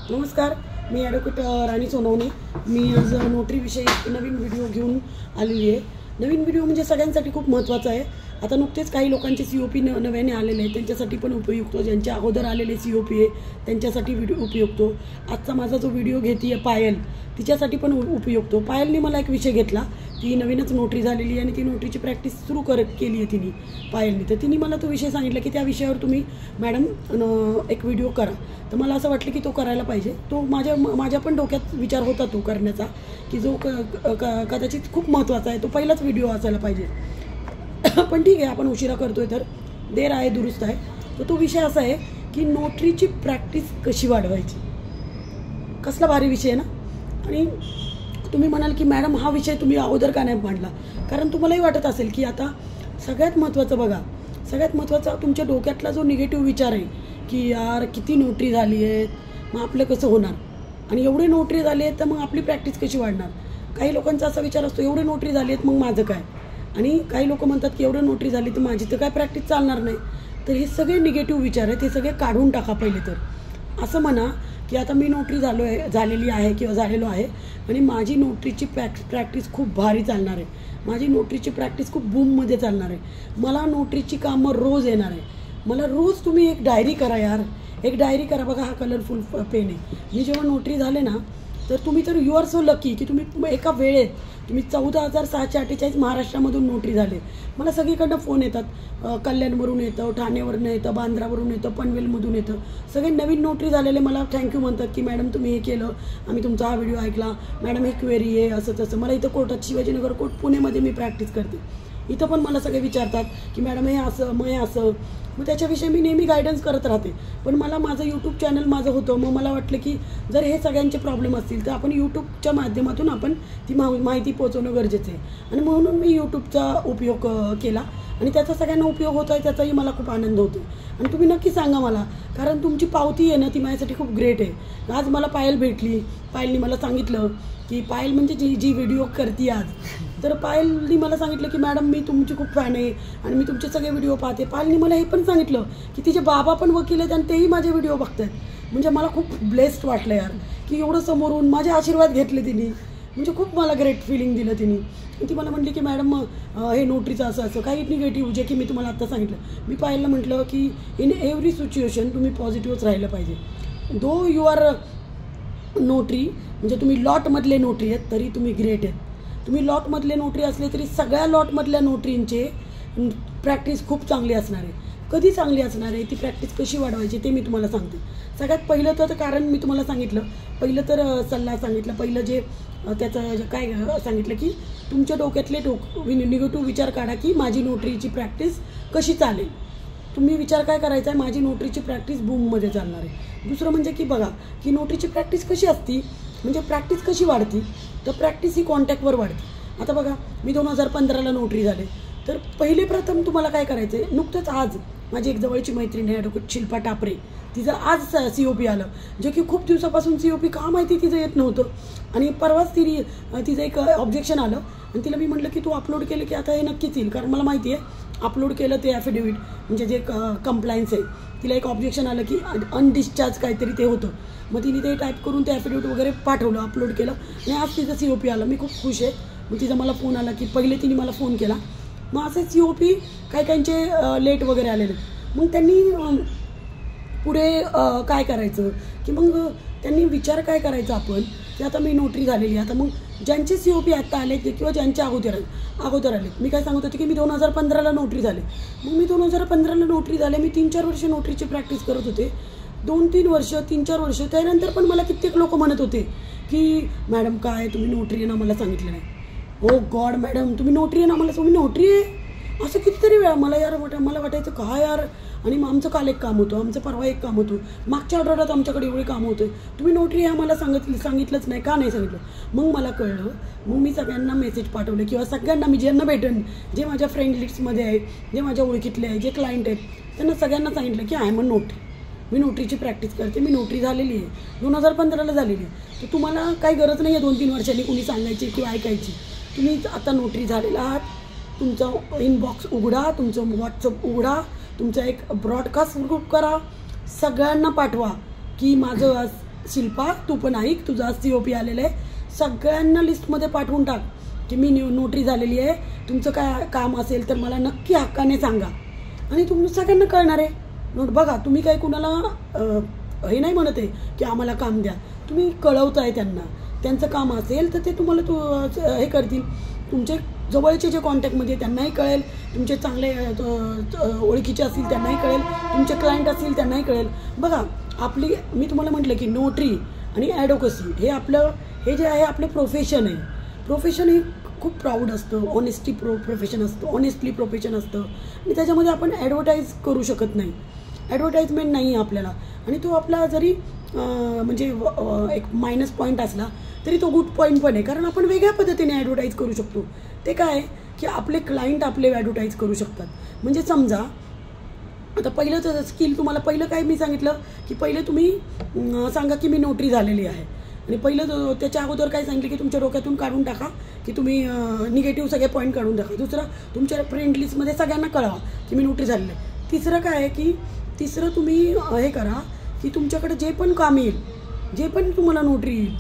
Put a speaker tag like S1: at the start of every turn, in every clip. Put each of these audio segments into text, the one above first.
S1: नमस्कार, मी ॲडव्होकेट राणी सोनवणे. मी आज नोटरीविषयी नवीन व्हिडिओ घेऊन आलेली आहे. नवीन व्हिडिओ म्हणजे सगळ्यांसाठी खूप महत्त्वाचा आहे. आता नुकतेच काही लोकांचे COP नव्याने आलेले आहेत, त्यांच्यासाठी पण उपयुक्त. ज्यांच्या अगोदर आलेले COP आहे त्यांच्यासाठी व्हिडिओ उपयुक्त. आजचा माझा जो व्हिडिओ घेते आहे पायल, तिच्यासाठी पण उपयुक्त. पायलने मला एक विषय घेतला, ती नवीनच नोटरी झालेली आहे आणि ती नोटरीची प्रॅक्टिस सुरू केली आहे तिने, पायलने. तर तिने मला तो विषय सांगितला की त्या विषयावर तुम्ही मॅडम एक व्हिडिओ करा. तर मला असं वाटलं की तो करायला पाहिजे. तो माझ्या पण डोक्यात विचार होता तो करण्याचा, की जो कदाचित खूप महत्त्वाचा आहे. तो पहिलाच व्हिडिओ असायला पाहिजे. पण ठीक आहे, आपण उशिरा करतोय तर देर आहे दुरुस्त आहे. तर तो विषय असा आहे की नोटरीची प्रॅक्टिस कशी वाढवायची. कसला भारी विषय आहे ना. आणि तुम्ही म्हणाल की मॅडम हा विषय तुम्ही अगोदर का नाही मांडला. कारण तुम्हालाही वाटत असेल की आता सगळ्यात महत्त्वाचं बघा, सगळ्यात महत्त्वाचा तुमच्या डोक्यातला जो निगेटिव्ह विचार आहे की यार किती नोटरी झाली आहेत, मग आपलं कसं होणार, आणि एवढे नोटरी झाले आहेत तर मग आपली प्रॅक्टिस कशी वाढणार. काही लोकांचा असा विचार असतो एवढे नोटरी झाली आहेत मग माझं काय. आणि काही लोक म्हणतात की एवढं नोटरी झाली तर माझी तर काय प्रॅक्टिस चालणार नाही. तर हे सगळे निगेटिव्ह विचार आहेत, हे सगळे काढून टाका पहिले. तर असं म्हणा की आता मी नोटरी झालेली आहे किंवा झालेलो आहे आणि माझी नोटरीची प्रॅक्टिस खूप भारी चालणार आहे. माझी नोटरीची प्रॅक्टिस खूप बूममध्ये चालणार आहे. मला नोटरीची कामं रोज येणार आहे. मला रोज तुम्ही एक डायरी करा यार, एक डायरी करा. बघा हा कलरफुल पेन आहे. मी जेव्हा नोटरी झाले ना तर तुम्ही तर यू आर सो लकी की तुम्ही एका वेळेत तुम्ही 14,648 महाराष्ट्रामधून नोटरी झाले. मला सगळीकडनं फोन येतात, कल्याणवरून येतं, ठाणेवरून येतं, बांद्रावरून येतं, पनवेलमधून येतं. सगळे नवीन नोटरी झालेले मला थँक्यू म्हणतात की मॅडम तुम्ही हे केलं, आम्ही तुमचा हा व्हिडिओ ऐकला, मॅडम ही क्वेरी आहे असं तसं. मला इथं कोर्टात शिवाजीनगर कोर्ट पुणेमध्ये मी प्रॅक्टिस करते. इथं पण मला सगळे विचारतात की मॅडम हे असं मग हे असं. मग त्याच्याविषयी मी नेहमी गायडन्स करत राहते. पण मला माझं यूट्यूब चॅनल माझं होतं. मग मला वाटलं की जर हे सगळ्यांचे प्रॉब्लेम असतील तर आपण यूट्यूबच्या माध्यमातून आपण ती माहिती पोहोचवणं गरजेचं आहे. आणि म्हणून मी यूट्यूबचा उपयोग केला आणि त्याचा सगळ्यांना उपयोग होतो आहे, त्याचाही मला खूप आनंद होतो. आणि तुम्ही नक्की सांगा मला, कारण तुमची पावती आहे ना ती माझ्यासाठी खूप ग्रेट आहे. आज मला पायल भेटली. पायलनी मला सांगितलं की पायल म्हणजे जी व्हिडिओ करते आज, तर पायलनी मला सांगितलं की मॅडम मी तुमची खूप फॅन आहे आणि मी तुमचे सगळे व्हिडिओ पाहते. पायलनी मला हे पण सांगितलं की तिचे बाबा पण वकील आहेत आणि तेही माझे व्हिडिओ बघत आहेत. म्हणजे मला खूप ब्लेस्ड वाटलं यार की एवढं समोरून माझे आशीर्वाद घेतले तिने. म्हणजे खूप मला ग्रेट फिलिंग दिलं तिने. ती मला म्हटली की मॅडम हे नोटरीचं असं काही निगेटिव्ह जे की मी तुम्हाला आत्ता सांगितलं. मी पायलला म्हटलं की इन एव्हरी सिच्युएशन तुम्ही पॉझिटिव्हच राहिलं पाहिजे. दो यू आर नोटरी म्हणजे तुम्ही लॉटमधले नोटरी आहेत तरी तुम्ही ग्रेट आहेत. तुम्ही लॉटमधले नोटरी असले तरी सगळ्या लॉटमधल्या नोटरींचे प्रॅक्टिस खूप चांगली असणार आहे. कधी चांगली असणार आहे, ती प्रॅक्टिस कशी वाढवायची ते मी तुम्हाला सांगते. सगळ्यात पहिलं तर कारण मी तुम्हाला सांगितलं, पहिलं तर सल्ला सांगितलं, पहिलं जे त्याचं काय सांगितलं की तुमच्या डोक्यातले निगेटिव्ह विचार काढा की माझी नोटरीची प्रॅक्टिस कशी चालेल. तुम्ही विचार काय करायचा आहे, माझी नोटरीची प्रॅक्टिस बूममध्ये चालणार आहे. दुसरं म्हणजे की बघा की नोटरीची प्रॅक्टिस कशी असती, म्हणजे प्रॅक्टिस कशी वाढती. तर प्रॅक्टिस ही कॉन्टॅक्टवर वाढते. आता बघा मी 2015ला नोटरी झाले. तर पहिले प्रथम तुम्हाला काय करायचं आहे, नुकतंच आज माझी एक जवळची मैत्रीण आहे ॲडव्होकेट शिल्पा टापरे, तिचं आज COP आलं, जे की खूप दिवसापासून COP का माहिती तिचं येत नव्हतं. आणि परवाच तिचं एक ऑब्जेक्शन आलं आणि तिला मी म्हटलं की तू अपलोड केलं की आता हे नक्कीच येईल, कारण मला माहिती आहे अपलोड केलं ते ॲफिडेविट म्हणजे जे कंप्लायन्स आहे. तिला एक ऑब्जेक्शन आलं की अनडिस्चार्ज काहीतरी ते होतं. मग तिने ते टाईप करून ते ॲफिडेविट वगैरे पाठवलं, अपलोड केलं आणि आज तिचं COP आलं. मी खूप खुश आहे. मग तिचा मला फोन आला की पहिले तिने मला फोन केला. मग असे COP काहींचे लेट वगैरे आलेले. मग त्यांनी पुढे काय करायचं की मग त्यांनी विचार काय करायचा आपण की आता मी नोटरी झालेली आहे. आता मग ज्यांचे COP आत्ता आले किंवा ज्यांच्या अगोदर आले, मी काय सांगत होते की मी 2015ला नोटरी झाले. मग मी 2015ला नोटरी झाले. मी 3-4 वर्ष नोटरीची प्रॅक्टिस करत होते. 2-3 वर्ष 3-4 वर्ष त्यानंतर पण मला कित्येक लोक म्हणत होते की मॅडम काय तुम्ही नोटरी आहे ना, मला सांगितलं नाही. ओ गॉड मॅडम तुम्ही नोटरी आहे ना, मला तुम्ही नोटरी आहे असं कितीतरी वेळा मला वाटायचं का यार. आणि मग आमचं काल एक काम होतं, आमचं परवा एक काम होतं, मागच्या आठवड्यात आमच्याकडे एवढे काम होतं, तुम्ही नोटरी आहे आम्हाला सांगितलंच नाही, का नाही सांगितलं. मग मला कळलं. मग मी सगळ्यांना मेसेज पाठवले किंवा सगळ्यांना मी ज्यांना भेटेन, जे माझ्या फ्रेंड लिस्टमध्ये आहे, जे माझ्या ओळखीतले आहे, जे क्लायंट आहेत, त्यांना सगळ्यांना सांगितलं की आय एम अ नोटरी. मी नोटरीची प्रॅक्टिस करते. मी नोटरी झालेली आहे, 2015ला झालेली आहे. तर तुम्हाला काही गरज नाही आहे 2-3 वर्षांनी कुणी सांगायची किंवा ऐकायची. तुम्ही आता नोटरी झालेला आहात. तुमचा इनबॉक्स उघडा, तुमचं व्हॉट्सअप उघडा, तुमचा एक ब्रॉडकास्ट ग्रुप करा, सगळ्यांना पाठवा की माझं आज शिल्पा तू पण ऐक, तुझा COP आलेलं आहे, सगळ्यांना लिस्टमध्ये पाठवून टाक की मी नोटरी झालेली आहे, तुमचं काय काम असेल तर मला नक्की हक्काने सांगा. आणि तुम्ही सगळ्यांना कळणार आहे. नोट बघा, तुम्ही काही कुणाला हे नाही म्हणत आहे की आम्हाला काम द्या, तुम्ही कळवताय त्यांना. त्यांचं काम असेल तर ते तुम्हाला हे करतील. तुमचे जवळचे जे कॉन्टॅक्टमध्ये त्यांनाही कळेल, तुमचे चांगले ओळखीचे असतील त्यांनाही कळेल, तुमचे क्लायंट असतील त्यांनाही कळेल. बघा मी तुम्हाला म्हटलं की नोटरी आणि ॲडव्होकसी हे जे आहे आपलं प्रोफेशन आहे. प्रोफेशन हे खूप प्राऊड असतं, ऑनेस्टी प्रोफेशन असतं, ऑनेस्टली प्रोफेशन असतं. आणि त्याच्यामध्ये आपण ॲडव्हर्टाईज करू शकत नाही, ॲडव्हर्टाईजमेंट नाही आहे आपल्याला. आणि तो आपला जरी म्हणजे एक मायनस पॉईंट असला तरी तो गुड पॉईंट पण आहे, कारण आपण वेगळ्या पद्धतीने ॲडव्हर्टाईज करू शकतो. ते काय आहे की आपले क्लायंट आपले ॲडव्हर्टाईज करू शकतात. म्हणजे समजा आता पहिलं तर स्किल तुम्हाला काय मी सांगितलं की पहिले तुम्ही सांगा की मी नोटरी झालेली आहे. आणि पहिलं त्याच्या अगोदर काय सांगितलं की तुमच्या डोक्यातून काढून टाका की तुम्ही निगेटिव्ह सगळे पॉईंट काढून टाका. दुसरं तुमच्या फ्रेंड लिस्टमध्ये सगळ्यांना कळवा की मी नोटरी झालेलं आहे. तिसरं काय आहे की तुम्ही हे करा की तुमच्याकडे जे पण काम येईल, जे पण तुम्हाला नोटरी येईल,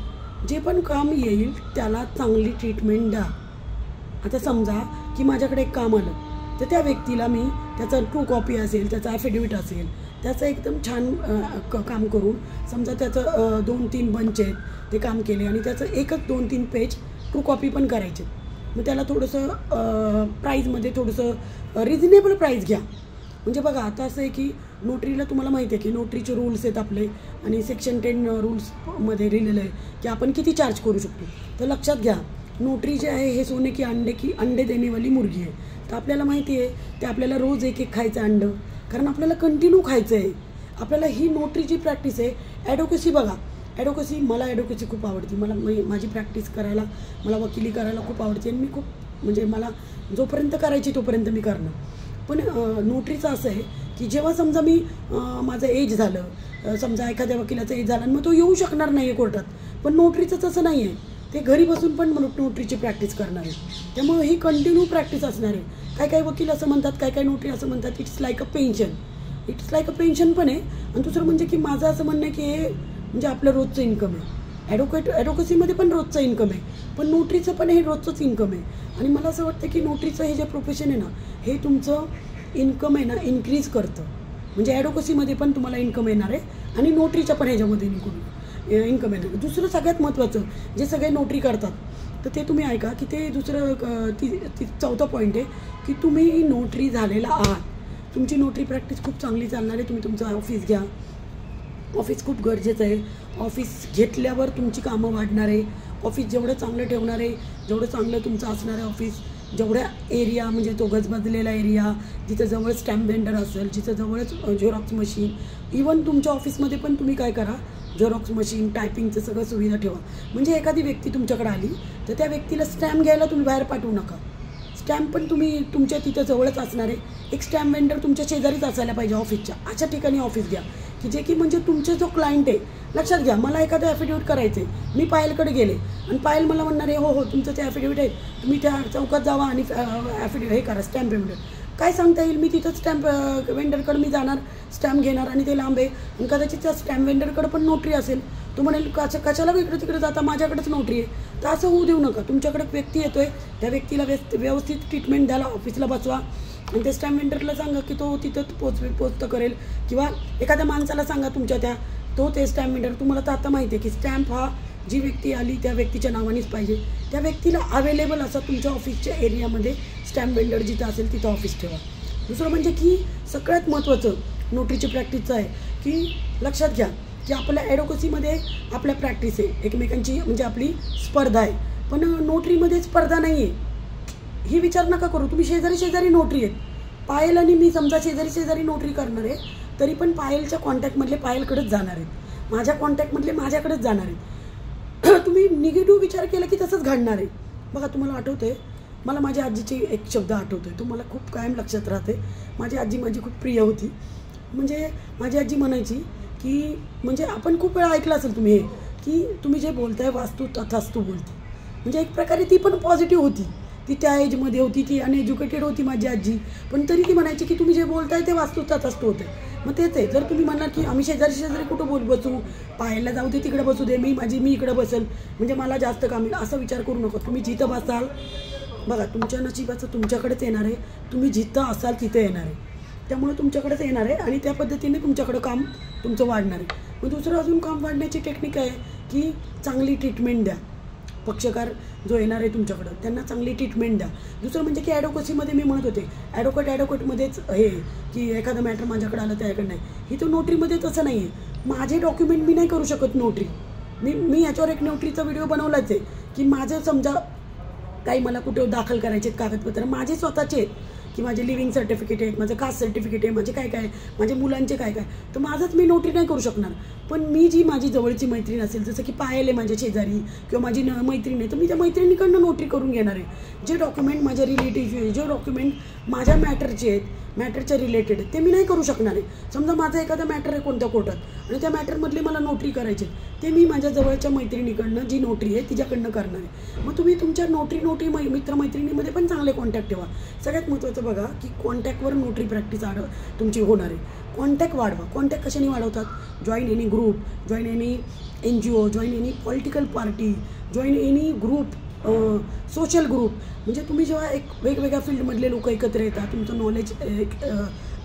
S1: जे पण काम येईल त्याला चांगली ट्रीटमेंट द्या. आता समजा की माझ्याकडे एक काम आलं तर त्या व्यक्तीला मी त्याचा ट्रू कॉपी असेल, त्याचा ॲफिडेविट असेल, त्याचं एकदम छान काम करून समजा त्याचं 2-3 बंच आहेत ते काम केले आणि त्याचं एकच 2-3 पेज ट्रू कॉपी पण करायचे. मग त्याला थोडंसं प्राईजमध्ये थोडंसं रिजनेबल प्राईज घ्या. म्हणजे बघा आता असं आहे की नोटरीला तुम्हाला माहिती आहे की नोटरीचे रूल्स आहेत आपले आणि Section 10 रूल्समध्ये लिहिलेलं आहे की आपण किती चार्ज करू शकतो. तर लक्षात घ्या, नोटरी जे आहे हे सोने की अंडे देणेवाली मुर्गी आहे. तर आपल्याला माहिती आहे ते आपल्याला रोज एक खायचं अंडं, कारण आपल्याला कंटिन्यू खायचं आहे. आपल्याला ही नोटरीची प्रॅक्टिस आहे. ॲडव्होकसी बघा, मला ॲडव्होकसी खूप आवडते. माझी प्रॅक्टिस करायला, मला वकिली करायला खूप आवडते आणि मी खूप म्हणजे मला जोपर्यंत करायची तोपर्यंत मी करणार. पण नोटरीचं असं आहे की जेव्हा समजा मी माझं एज झालं, समजा एखाद्या वकिलाचं एज झालं आणि मग तो येऊ शकणार नाही आहे कोर्टात, पण नोटरीचं तसं नाही आहे. ते घरी बसून पण नोटरीची प्रॅक्टिस करणार आहे. त्यामुळे ही कंटिन्यू प्रॅक्टिस असणार आहे. काही वकील असं म्हणतात, काही नोटरी असं म्हणतात इट्स लाईक अ पेन्शन पण आहे. आणि दुसरं म्हणजे की माझं असं म्हणणं आहे की हे म्हणजे आपलं रोजचं इन्कम आहे. ॲडव्होकसीमध्ये पण रोजचं इन्कम आहे, पण नोटरीचं पण हे रोजचंच इन्कम आहे. आणि मला असं वाटतं की नोटरीचं हे जे प्रोफेशन आहे ना, हे तुमचं इन्कम आहे ना इन्क्रीज करतं. म्हणजे ॲडव्होकसीमध्ये पण तुम्हाला इन्कम येणार आहे आणि नोटरीच्या पण ह्याच्यामध्ये इन्कम येणार आहे. दुसरं सगळ्यात महत्त्वाचं, जे सगळे नोटरी करतात तर ते तुम्ही ऐका की ते दुसरं चौथा पॉईंट आहे की तुम्ही नोटरी झालेला आहात. तुमची नोटरी प्रॅक्टिस खूप चांगली चालणार आहे. तुम्ही तुमचं ऑफिस घ्या. ऑफिस खूप गरजेचं आहे. ऑफिस घेतल्यावर तुमची कामं वाढणार आहे. ऑफिस जेवढं चांगलं ठेवणार आहे, जेवढं चांगलं तुमचं असणार आहे ऑफिस, जेवढ्या एरिया म्हणजे तो गजबजलेला एरिया, जिथं जवळ स्टॅम्प वेंडर असेल, जिथं जवळच झेरॉक्स मशीन, इवन तुमच्या ऑफिसमध्ये पण तुम्ही काय करा, झेरॉक्स मशीन, टायपिंगचं सगळं सुविधा ठेवा. म्हणजे एखादी व्यक्ती तुमच्याकडे आली तर त्या व्यक्तीला स्टॅम्प घ्यायला तुम्ही बाहेर पाठवू नका. स्टॅम्प पण तुम्ही तुमच्या तिथं जवळच असणार आहे. एक स्टॅम्प वेंडर तुमच्या शेजारीच असायला पाहिजे ऑफिसच्या, अशा ठिकाणी ऑफिस घ्या की जे की म्हणजे तुमचे जो क्लायंट आहे. लक्षात घ्या, मला एखादं ॲफिडेविट करायचं आहे, मी पायलकडे गेले आणि पायल मला म्हणणार आहे हो तुमचं ते ॲफिडेविट आहे, तुम्ही त्या चौकात जावा आणि ॲफिडेविट हे करा, स्टॅम्प वेंडर. काय सांगता येईल, मी तिथंच स्टॅम्प वेंडरकडे मी जाणार, स्टॅम्प घेणार आणि ते लांब आहे आणि कदाचित त्या स्टॅम्प वेंडरकडे पण नोटरी असेल. तो म्हणेल कशाला इकडे तिकडे जाता, माझ्याकडेच नोटरी आहे. तर असं होऊ देऊ नका. तुमच्याकडे व्यक्ती येतो आहे, त्या व्यक्तीला व्यवस्थित ट्रीटमेंट द्यायला ऑफिसला बसवा आणि त्या स्टॅम्प वेंडरला सांगा की तो तिथं पोचतं करेल. किंवा एखाद्या माणसाला सांगा तुमच्या ते स्टॅम्प वेंडर, तुम्हाला तर आता माहिती आहे की स्टॅम्प हा जी व्यक्ती आली त्या व्यक्तीच्या नावानेच पाहिजे. त्या व्यक्तीला अवेलेबल असा तुमच्या ऑफिसच्या एरियामध्ये स्टॅम्प वेंडर जिथं असेल तिथं ऑफिस ठेवा. दुसरं म्हणजे की सगळ्यात महत्त्वाचं नोटरीची प्रॅक्टिसचं आहे की लक्षात घ्या की आपल्या ॲडव्होकसीमध्ये आपल्या प्रॅक्टिस आहे, एकमेकांची म्हणजे आपली स्पर्धा आहे. पण नोटरीमध्ये स्पर्धा नाही आहे, ही विचार नका करू. तुम्ही शेजारी नोटरी आहेत. पायल आणि मी समजा शेजारी नोटरी करणार आहे, तरी पण पायलच्या कॉन्टॅक्टमधले पायलकडेच जाणार आहेत, माझ्या कॉन्टॅक्टमधले माझ्याकडेच जाणार आहेत. तुम्ही निगेटिव्ह विचार केला की तसंच घडणार आहे. बघा, तुम्हाला आठवतं आहे, मला माझ्या आजीची एक शब्द आठवतो आहे, तो मला खूप कायम लक्षात राहते. माझी आजी खूप प्रिय होती. म्हणजे माझी आजी म्हणायची की म्हणजे आपण खूप वेळा ऐकलं असेल तुम्ही हे की तुम्ही जे बोलताय वास्तू तथास्तू बोलते. म्हणजे एक प्रकारे ती पण पॉझिटिव्ह होती. ती त्या एजमध्ये होती, ती अनएज्युकेटेड होती माझी आजी, पण तरी ती म्हणायची की तुम्ही जे बोलताय ते वास्तू तथास्तू होतं. मग तेच आहे, जर तुम्ही म्हणाल की आम्ही शेजारी कुठं बसू, पाहायला जाऊ दे तिकडे बसू दे, मी इकडे बसेल म्हणजे मला जास्त काम येईल, असा विचार करू नका. तुम्ही जिथं बसाल बघा, तुमच्या नशिबाचं तुमच्याकडेच येणार आहे. तुम्ही जिथं असाल तिथं येणार आहे, त्यामुळे तुमच्याकडेच येणार आहे आणि त्या पद्धतीने तुमच्याकडं काम तुमचं वाढणार आहे. मग दुसरं अजून काम वाढण्याची टेक्निक आहे की चांगली ट्रीटमेंट द्या. पक्षकार जो येणार आहे तुमच्याकडं त्यांना चांगली ट्रीटमेंट द्या. दुसरं म्हणजे की ॲडव्होकसीमध्ये मी म्हणत होते, ॲडव्होकेटमध्येच हे की एखादं मॅटर माझ्याकडे आलं त्याकडे नाही. ही तर नोटरीमध्ये तसं नाही आहे. माझे डॉक्युमेंट मी नाही करू शकत नोटरी. मी याच्यावर एक नोटरीचा व्हिडिओ बनवलाच आहे की माझं समजा काही मला कुठे दाखल करायचे आहेत कागदपत्र माझे स्वतःचे आहेत, की माझे लिव्हिंग सर्टिफिकेट आहेत, माझं कास्ट सर्टिफिकेट आहे, माझे काय माझ्या मुलांचे काय तर माझंच मी नोटरी नाही करू शकणार. पण मी जी माझी जवळची मैत्रीण असेल, जसं की पायल आहे माझ्या शेजारी किंवा माझी मैत्रीण आहे, तर मी त्या मैत्रिणीकडनं नोटरी करून घेणार आहे. जे डॉक्युमेंट माझ्या रिलेटिव्ह, जे डॉक्युमेंट माझ्या मॅटरचे आहेत, मॅटरच्या रिलेटेड आहेत, ते मी नाही करू शकणार आहे. समजा माझा एखादा मॅटर आहे कोणत्या कोर्टात आणि त्या मॅटरमधले मला नोटरी करायचे, ते मी माझ्या जवळच्या मैत्रिणीकडनं जी नोटरी आहे तिच्याकडनं करणार आहे. मग तुम्ही तुमच्या नोटरी मित्रमैत्रिणीमध्ये पण चांगले कॉन्टॅक्ट ठेवा. सगळ्यात महत्त्वाचं बघा की कॉन्टॅक्टवर नोटरी प्रॅक्टिस तुमची होणार आहे. कॉन्टॅक्ट वाढवा. कॉन्टॅक्ट कशाने वाढवतात? Join any group, join any NGO, join any political party, join any group, social group. म्हणजे तुम्ही जेव्हा एक वेगवेगळ्या फील्डमधले लोक एकत्र येतात, तुमचं नॉलेज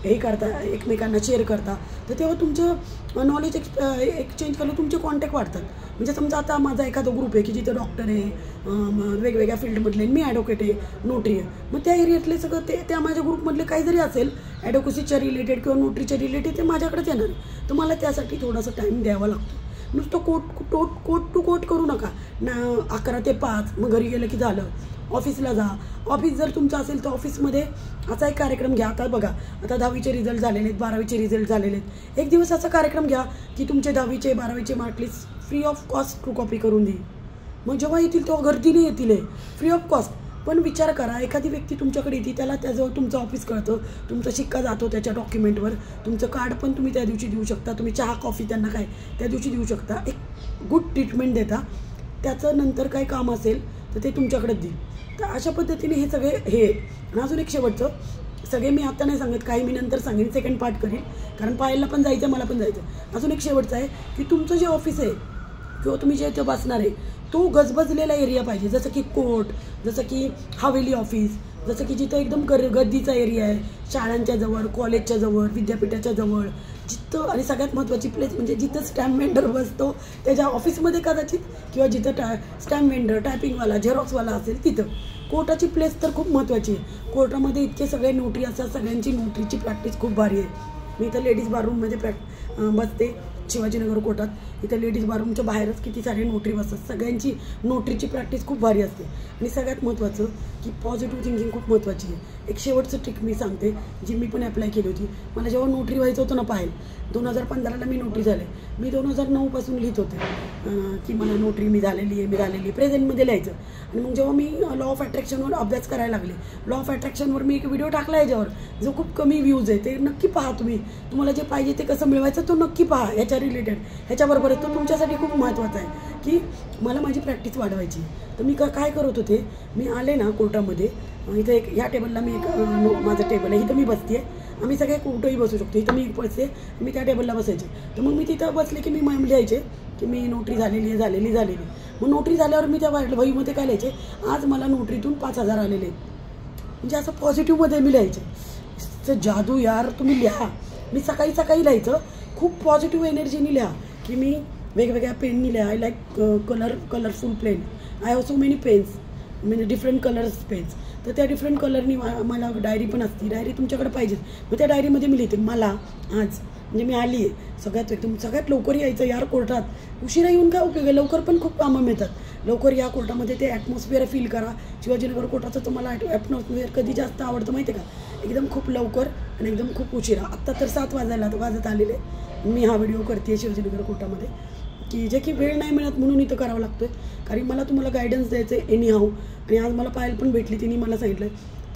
S1: हे करता, एकमेकांना शेअर करता, तर तेव्हा तुमचं नॉलेज एक्सचेंज करून तुमचे कॉन्टॅक्ट वाढतात. म्हणजे समजा आता माझा एखादा ग्रुप आहे की जिथं डॉक्टर आहे, वेगवेगळ्या फील्डमधले, मी ॲडव्होकेट आहे, नोटरी आहे, मग त्या एरियातले सगळं त्या माझ्या ग्रुपमधले काही जरी असेल ॲडव्होकसीच्या रिलेटेड किंवा नोटरीच्या रिलेटेड, ते माझ्याकडेच येणार आहे. तर मला त्यासाठी थोडासा टाईम द्यावा लागतो. नुसतं कोट टू कोट करू नका ना. 11 ते 5 मग घरी गेलं की झालं. ऑफिसला जा. ऑफिस जर तुमचं असेल तर ऑफिसमध्ये असा एक कार्यक्रम घ्या. आता बघा, आता 10वीचे रिझल्ट झालेले आहेत, 12वीचे रिझल्ट झालेले आहेत. एक दिवस असा कार्यक्रम घ्या की तुमचे 10वीचे 12वीचे mark list free of cost true copy करून देईल. मग जेव्हा येतील तेव्हा गर्दीने येतील, फ्री ऑफ कॉस्ट. पण विचार करा, एखादी व्यक्ती तुमच्याकडे येते, त्याला त्याजवळ तुमचं ऑफिस कळतं, तुमचा शिक्का जातो त्याच्या डॉक्युमेंटवर, तुमचं कार्ड पण तुम्ही त्या दिवशी देऊ शकता, तुम्ही चहा कॉफी त्यांना काय त्या दिवशी देऊ शकता, एक गुड ट्रीटमेंट देता. त्याचं नंतर काय काम असेल तर ते तुमच्याकडेच देईल. तर अशा पद्धतीने हे सगळे हे. अजून एक शेवटचं, सगळे मी आता नाही सांगत, काही मी नंतर सांगेन, सेकंड पार्ट करीन, कारण पाहायला पण जायचं, मला पण जायचं. अजून एक शेवटचं आहे की तुमचं जे ऑफिस आहे किंवा तुम्ही जे इथं बसणार आहे तो गजबजलेला एरिया पाहिजे. जसं की कोर्ट, जसं की हवेली ऑफिस, जसं की जिथं एकदम गर्दीचा एरिया आहे, शाळांच्या जवळ, कॉलेजच्या जवळ, विद्यापीठाच्या जवळ, जिथं. आणि सगळ्यात महत्त्वाची प्लेस म्हणजे जिथं स्टॅम्प वेंडर बसतो त्याच्या ऑफिसमध्ये कदाचित, किंवा जिथं स्टॅम्प वेंडर, टायपिंगवाला, झेरॉक्सवाला असेल तिथं. कोर्टाची प्लेस तर खूप महत्त्वाची आहे. कोर्टामध्ये इतके सगळे नोटरी असतात, सगळ्यांची नोटरीची प्रॅक्टिस खूप भारी आहे. मी इथं लेडीज बाथरूममध्ये बसते शिवाजीनगर कोर्टात. इथं लेडीज बाथरूमच्या बाहेरच किती सारे नोटरी बसतात. सगळ्यांची नोटरीची प्रॅक्टिस खूप भारी असते. आणि सगळ्यात महत्त्वाचं की पॉझिटिव्ह थिंकिंग खूप महत्त्वाची आहे. एक शेवटचं ट्रिक मी सांगते, जी मी पण अप्लाय केली होती. मला जेव्हा नोटरी व्हायचं होतं ना, पाहिल 2015ला मी नोटरी झाले. मी 2009पासून लिहित होते की मला नोटरी मी झालेली आहे, प्रेझेंटमध्ये लिहायचं. आणि मग जेव्हा मी लॉ ऑफ अट्रॅक्शनवर अभ्यास करायला लागले, लॉ ऑफ अट्रॅक्शनवर मी एक व्हिडिओ टाकला याच्यावर, जो खूप कमी व्ह्यूज आहे. ते नक्की पहा तुम्ही. तुम्हाला जे पाहिजे ते कसं मिळवायचं तो नक्की पहा. ह्याच्या रिलेटेड, ह्याच्याबरोबरच तो तुमच्यासाठी खूप महत्त्वाचा आहे की मला माझी प्रॅक्टिस वाढवायची. तर मी काय करत होते, मी आले ना कोर्टामध्ये, इथं एक ह्या टेबलला मी माझं टेबल आहे, इथं मी बसते आहे. आम्ही सगळे कुठंही बसू शकतो. इथं मी बसते, मी त्या टेबलला बसायचे. तर मग मी तिथं बसले की मी लिहायचे की मी नोटरी झालेली. मग नोटरी झाल्यावर मी त्या वहीमध्ये काय लिहायचे, आज मला नोटरीतून 5,000 आलेले आहेत. म्हणजे असं पॉझिटिव्हमध्ये मी लिहायचे. जादू यार, तुम्ही लिहा. मी सकाळी लिहायचं, खूप पॉझिटिव्ह एनर्जीनी लिहा. की मी वेगवेगळ्या पेननी लिहा. I like colourful pen. I have so many pens, म्हणजे डिफरंट कलर्स पेन्स. तर त्या डिफरंट कलरनी मला डायरी पण असते. डायरी तुमच्याकडे पाहिजे. मग त्या डायरीमध्ये मी लिहिते मला आज, म्हणजे मी आली आहे सगळ्यात लवकर यायचं यार कोर्टात. उशिरा येऊन काय उपयोग आहे, लवकर पण खूप कामं मिळतात. लवकर या कोर्टामध्ये, ते ॲटमॉस्फिअर फील करा. शिवाजीनगर कोर्टाचं तुम्हाला ॲटमॉस्फिअर कधी जास्त आवडतं माहिती आहे का? एकदम खूप लवकर आणि एकदम खूप उशिरा. आत्ता तर 7 वाजत आलेले. मी हा व्हिडिओ करते शिवाजीनगर कोर्टामध्ये, की जे की वेळ नाही मिळत म्हणून इथं करावं लागतं. कारण मला तुम्हाला गायडन्स द्यायचं आहे एनी हाऊ. आणि आज मला पायल पण भेटली, तिने मला सांगितलं.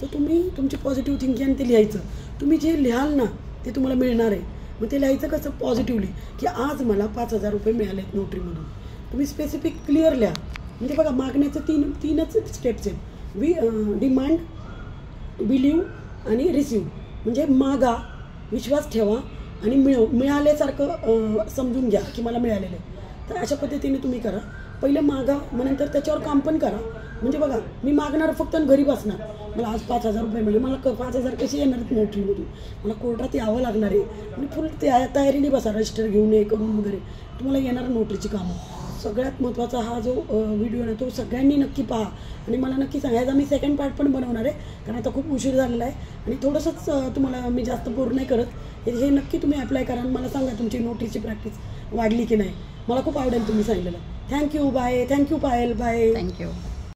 S1: तर तुम्ही तुमची पॉझिटिव्ह थिंकिंग ते लिहायचं. तुम्ही जे लिहाल ना ते तुम्हाला मिळणार आहे. मग ते लिहायचं कसं, पॉझिटिव्हली, की आज मला 5,000 रुपये मिळाले आहेत नोटरीमधून. तुम्ही स्पेसिफिक क्लिअर लिहा. म्हणजे बघा, मागण्याचे तीनच स्टेप्स आहेत. डिमांड, बिलीव्ह आणि रिसीव्ह. म्हणजे मागा, विश्वास ठेवा आणि मिळाल्यासारखं समजून घ्या की मला मिळालेलं आहे. तर अशा पद्धतीने तुम्ही करा. पहिलं मागा, मग नंतर त्याच्यावर काम पण करा. म्हणजे बघा, मी मागणार फक्त आणि घरी बसणार, मला आज 5,000 रुपये मिळेल, मला 5,000 कसे येणार आहेत नोटरीमधून, मला कोर्टात यावं लागणार आहे आणि फुल तयारीने बसा, रजिस्टर घेऊन हे करून वगैरे तुम्हाला येणार नोटरीची कामं. सगळ्यात महत्त्वाचा हा जो व्हिडिओ आहे तो सगळ्यांनी नक्की पहा आणि मला नक्की सांगा. ह्याचा मी सेकंड पार्ट पण बनवणार आहे, कारण आता खूप उशीर झालेला आहे आणि थोडंसंच तुम्हाला मी जास्त बोर नाही करत. हे नक्की तुम्ही अप्लाय करा आणि मला सांगा तुमची नोटरीची प्रॅक्टिस वाढली की नाही. मला खूप आवडेल तुम्ही सांगितलेलं. Thank you, bye. Thank you Payal, bye.
S2: Thank you.